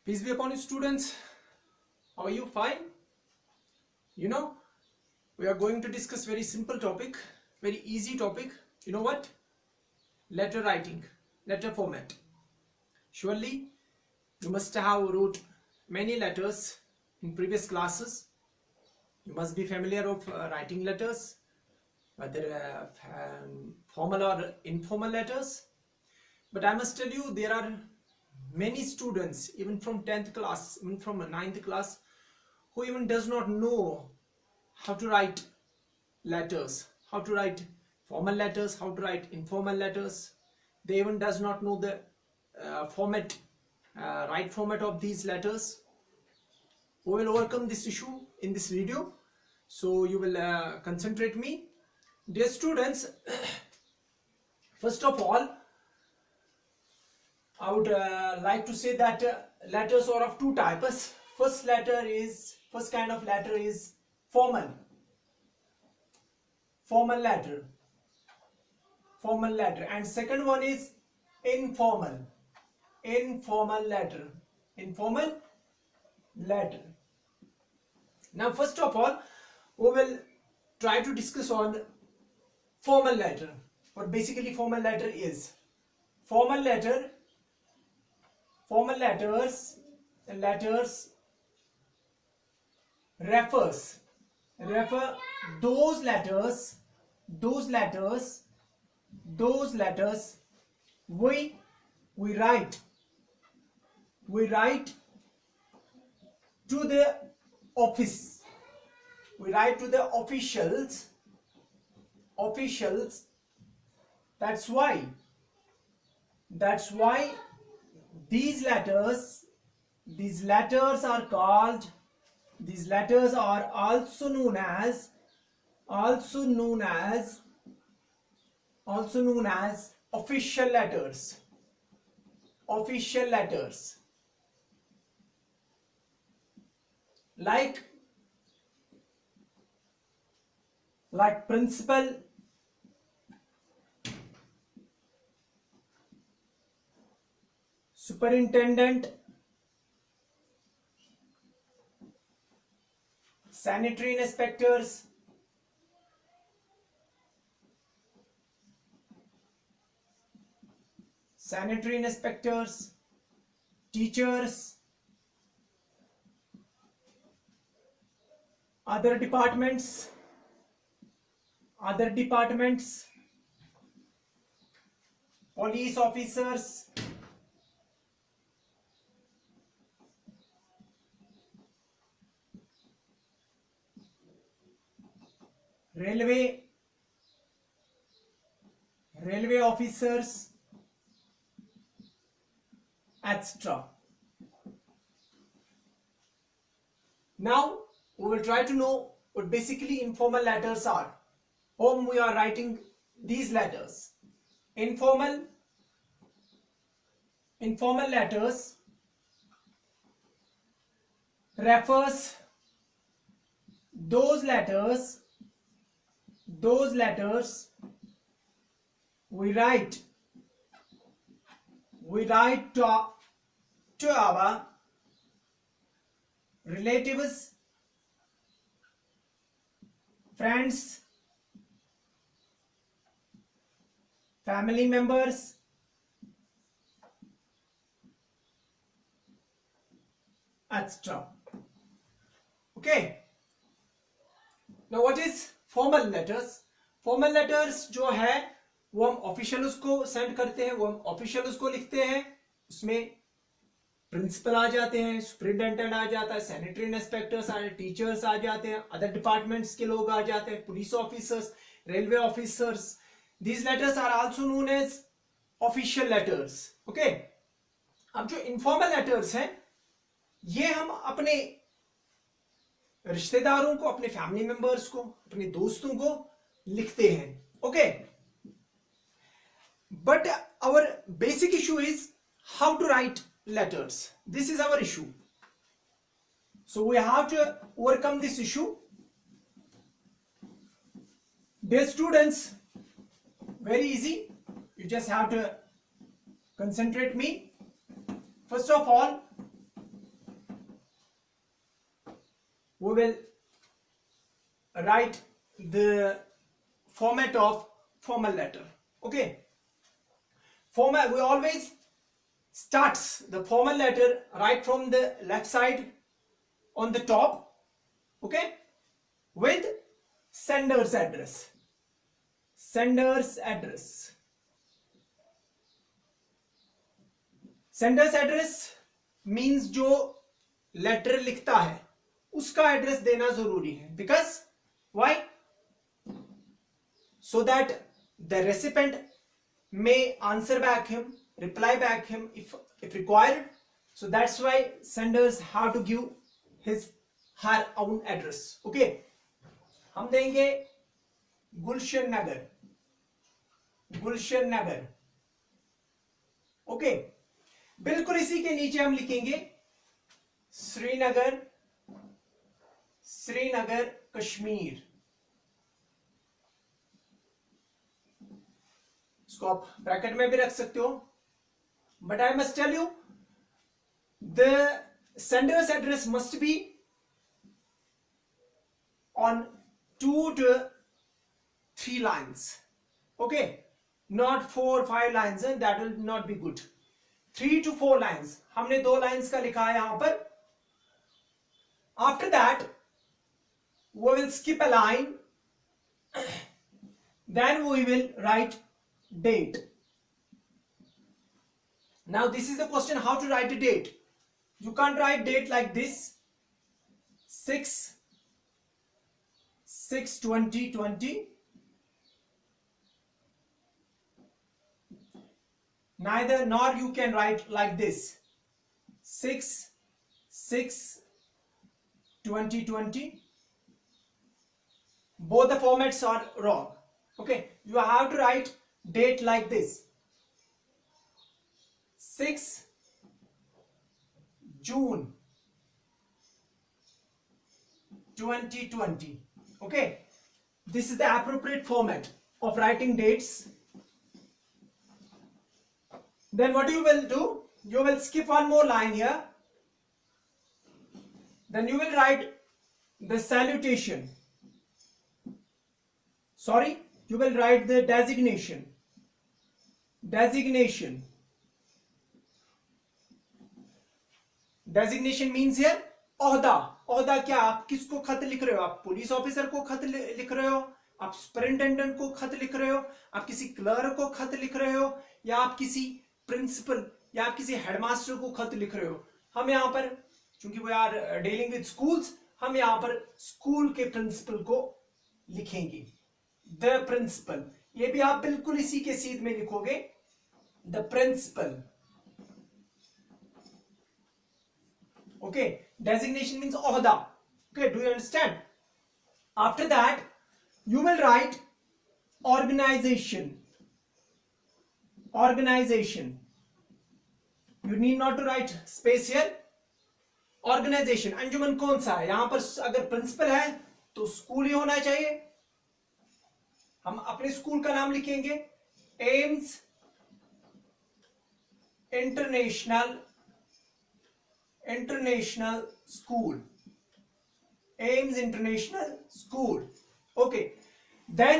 Peace be upon you, students. How are you? Fine? You know, we are going to discuss very simple topic, very easy topic. You know what? Letter writing, letter format. Surely, you must have wrote many letters in previous classes. You must be familiar of writing letters, whether formal or informal letters. But I must tell you, there are many students, even from 10th class, even from 9th class, who even does not know how to write letters, how to write formal letters, how to write informal letters. They even does not know the format, right format of these letters. We will overcome this issue in this video, so you will concentrate me. Dear students, first of all, I would like to say that letters are of two types. First kind of letter is formal letter, and second one is informal letter. Now, first of all, we will try to discuss on formal letter. What basically formal letter is. Letters refer those letters we write to the office, we write to the officials. That's why these letters are also known as official letters. Like principal, superintendent, sanitary inspectors, teachers, other departments, police officers, railway officers, etc. Now we will try to know what basically informal letters are, whom we are writing these letters. Informal letters refers those letters we write to our relatives, friends, family members, etc. Okay. Now what is formal letters? Formal letters जो है वो हम official उसको send करते हैं, वो हम official उसको लिखते हैं. उसमें प्रिंसिपल आ जाते हैं, सुपरिटेंडेंट आ जाता है, सैनिटरी इंस्पेक्टर्स आ जाते हैं, टीचर्स आ जाते हैं, अदर डिपार्टमेंट्स के लोग आ जाते हैं, police officers, railway officers. These letters are also known as official letters. Okay. अब जो इनफॉर्मल लेटर्स हैं ये हम अपने रिश्तेदारों को, अपने फैमिली मेंबर्स को, अपने दोस्तों को लिखते हैं. ओके. But our basic issue is how to write letters. This is our issue. So we have to overcome this issue. Dear students, very easy. You just have to concentrate me. First of all, we will write the format of formal letter. Okay, formal, we always starts the formal letter right from the left side on the top, okay, with sender's address. Sender's address. Sender's address means जो letter लिखता है उसका address देना जरूरी है. Because why? So that the recipient may answer back him, reply back him if required. So that's why senders have to give his her own address. Okay, हम देंगे गुलशन नगर. गुलशन नगर. Okay, बिल्कुल इसी के नीचे हम लिखेंगे श्रीनगर, श्रीनगर कश्मीर. इसको आप ब्रैकेट में भी रख सकते हो, but I must tell you the sender's address must be on 2 to 3 lines. Okay, not 4 or 5 lines, and that will not be good. 3 to 4 lines. हमने 2 lines का लिखा है यहां पर. After that we will skip a line, then we will write date. Now this is the question, how to write a date. You can't write date like this, 6/6/2020. Neither nor you can write like this, 6/6/2020. Both the formats are wrong. Okay, you have to write date like this, 6 June 2020. Okay, this is the appropriate format of writing dates. Then what you will do, you will skip one more line here. Then you will write the salutation. Sorry, you will write the designation. Designation. Designation means here ओहदा. ओहदा क्या, आप किसको खत लिख रहे हो? आप पुलिस ऑफिसर को खत लिख रहे हो, आप सुपरिटेंडेंट को खत लिख रहे हो, आप किसी क्लर्क को खत लिख रहे हो, या आप किसी प्रिंसिपल या आप किसी हेडमास्टर को खत लिख रहे हो. हम यहाँ पर चूंकि we are dealing with schools, हम यहाँ पर स्कूल के प्रिंसिपल को लिखेंगे, द प्रिंसिपल. ये भी आप बिल्कुल इसी के सीध में लिखोगे, the principal. Okay, designation means ohda. Okay, do you understand? After that you will write organization. Organization, you need not to write space here. Organization, अंजुमन कौन सा है? यहां पर अगर प्रिंसिपल है तो स्कूल ही होना चाहिए. हम अपने स्कूल का नाम लिखेंगे AIIMS international school. AIIMS international school. Okay, then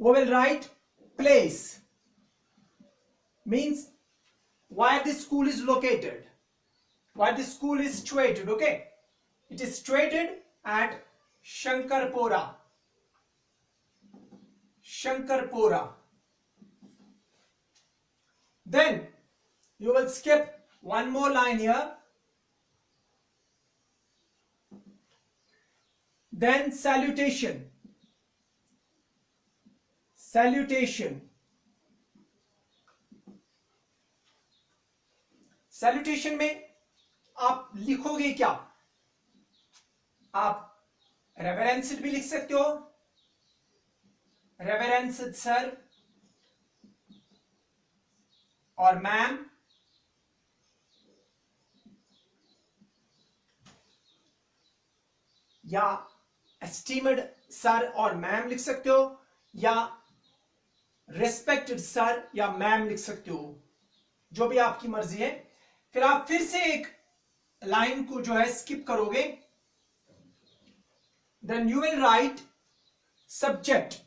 we will write place, means where the school is located, where the school is situated. Okay, it is situated at Shankarpura. Shankarpura. Then you will skip one more line here. Then salutation. Salutation. Salutation में आप लिखोगे क्या? आप रेवरेंस्ड भी लिख सकते हो, रेवरेंस्ड sir और मैम, या एस्टीमेड सर और मैम लिख सकते हो, या रेस्पेक्टेड सर या मैम लिख सकते हो, जो भी आपकी मर्जी है. फिर आप फिर से एक लाइन को जो है स्किप करोगे. then you will write subject.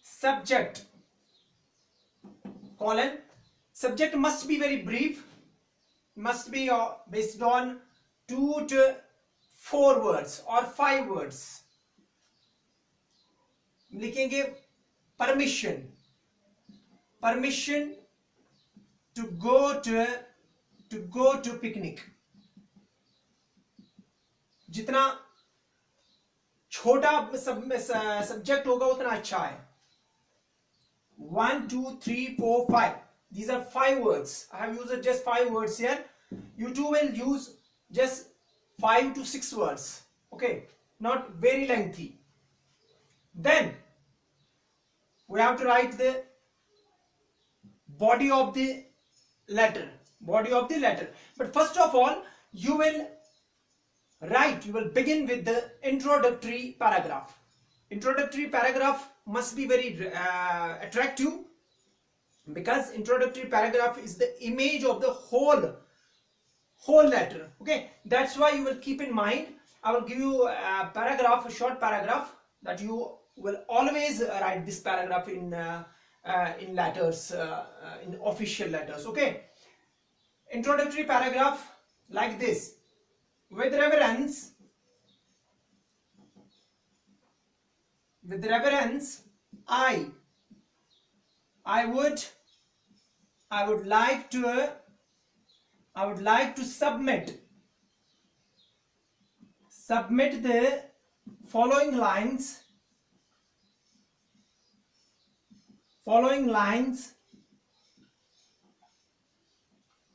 Subject colon. Subject must be very brief, must be based on 2 to 4 words or 5 words. लिखेंगे permission, permission to go to picnic. जितना छोटा सब्जेक्ट होगा उतना अच्छा है. 1 2 3 4 5. These are 5 words. I have used just 5 words here. You too will use just 5 to 6 words. Okay, not very lengthy. Then we have to write the body of the letter. Body of the letter. But first of all, you will begin with the introductory paragraph. Introductory paragraph must be very attractive, because introductory paragraph is the image of the whole letter. Okay, that's why you will keep in mind. I will give you a paragraph, a short paragraph, that you will always write this paragraph in letters, in official letters. Okay, introductory paragraph like this. With reverence, I would like to submit the following lines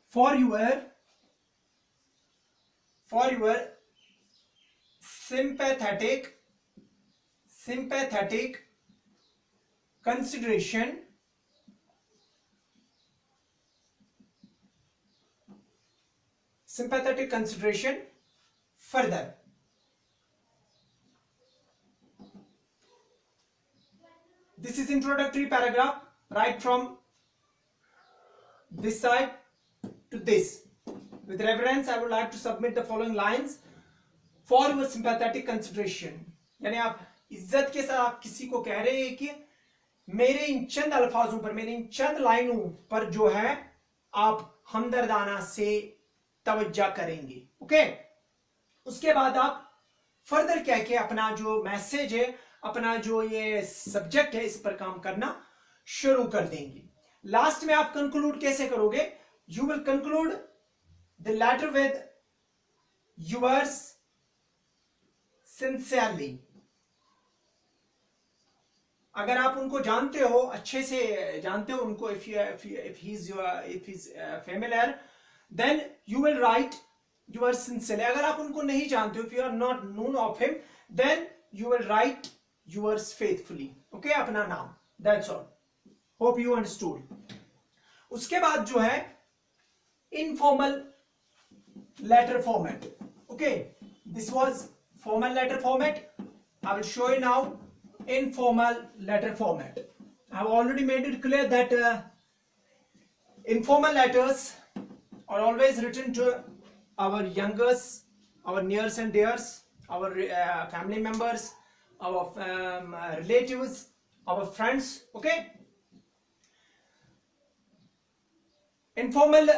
for your sympathetic consideration. Sympathetic consideration further. This is introductory paragraph, right from this side to this. With reverence, I would like to submit the following lines for your sympathetic consideration. यानी आप इज्जत के साथ आप किसी को कह रहे हैं कि मेरे इन चंद अल्फाजों पर, मेरे इन चंद लाइनों पर जो है आप हमदर्दाना से तवज्जो करेंगे. ओके, उसके बाद आप फर्दर कह के अपना जो मैसेज है, अपना जो ये सब्जेक्ट है, इस पर काम करना शुरू कर देंगे. लास्ट में आप कंक्लूड कैसे करोगे? You will conclude the letter with yours sincerely. अगर आप उनको जानते हो, अच्छे से जानते हो उनको, if he's familiar, then you will write yours sincerely. अगर आप उनको नहीं जानते हो, if you are not known of him, then you will write yours faithfully. Okay, अपना नाम. That's all. Hope you understood. उसके बाद जो है informal letter format. Okay, this was formal letter format. I will show you now informal letter format. I have already made it clear that informal letters are always written to our youngest, our nears and dears, our family members, our relatives, our friends. Okay, informal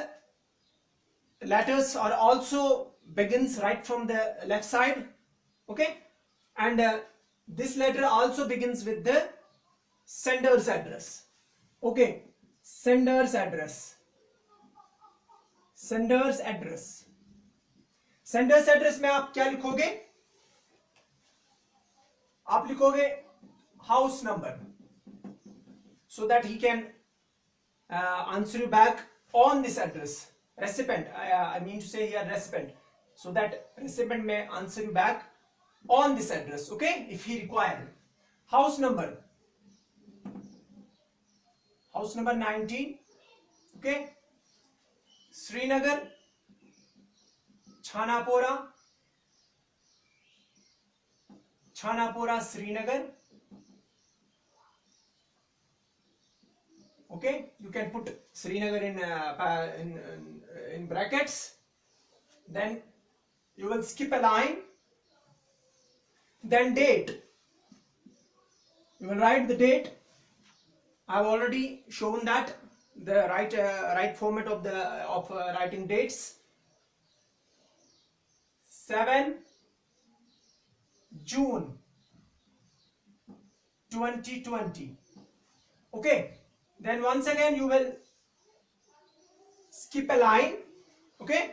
letters are also begins right from the left side. Okay, and this letter also begins with the sender's address. Okay, sender's address. Sender's address. Sender's address में आप क्या लिखोगे? आप लिखोगे house number, so that he can answer you back on this address. Recipient, I mean to say here recipient, so that recipient may answer you back on this address. Okay, if he required. House number 19. Okay, Srinagar, Chanapora, Srinagar. Okay, you can put Srinagar in brackets. Then you will skip a line, then date. You will write the date. I've already shown that the right format of writing dates. 7 June 2020. Okay, then once again you will skip a line. Okay,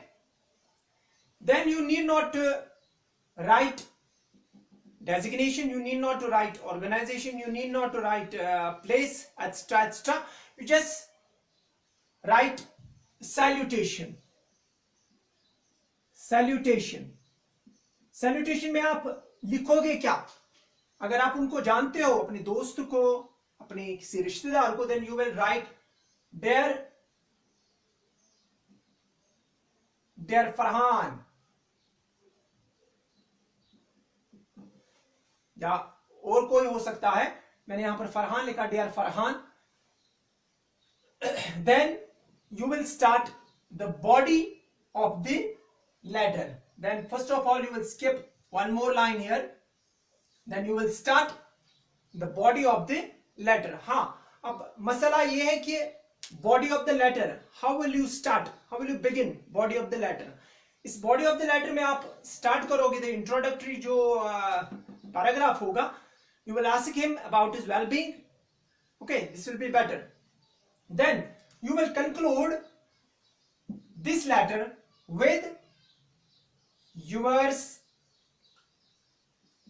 then you need not to write designation, you need not to write organization, you need not to write place, etc, etc. You just write salutation. salutation salutation में आप लिखोगे क्या? अगर आप उनको जानते हो, अपने दोस्त को, अपने किसी रिश्तेदार को, then you will write dear Farhan, या और कोई हो सकता है. मैंने यहां पर फरहान लिखा, dear Farhan. Then you will start the body of the letter. Then first of all you will skip one more line here. Then you will start the body of the letter. हाँ, अब मसला ये है कि body of the letter, how will you start? How will you begin body of the letter? इस body of the letter में आप start करोगे the introductory जो paragraph होगा, you will ask him about his well-being. Okay, this will be better. Then you will conclude this letter with yours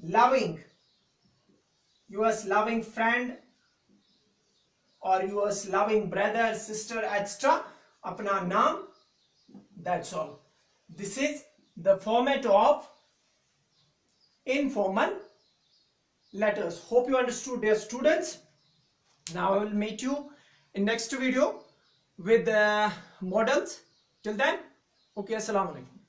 loving friend or yours loving brother, sister, etc. अपना नाम. That's all. This is the format of informal letters. Hope you understood, dear students. Now I will meet you in next video with models. Till then, okay, assalamu alaikum.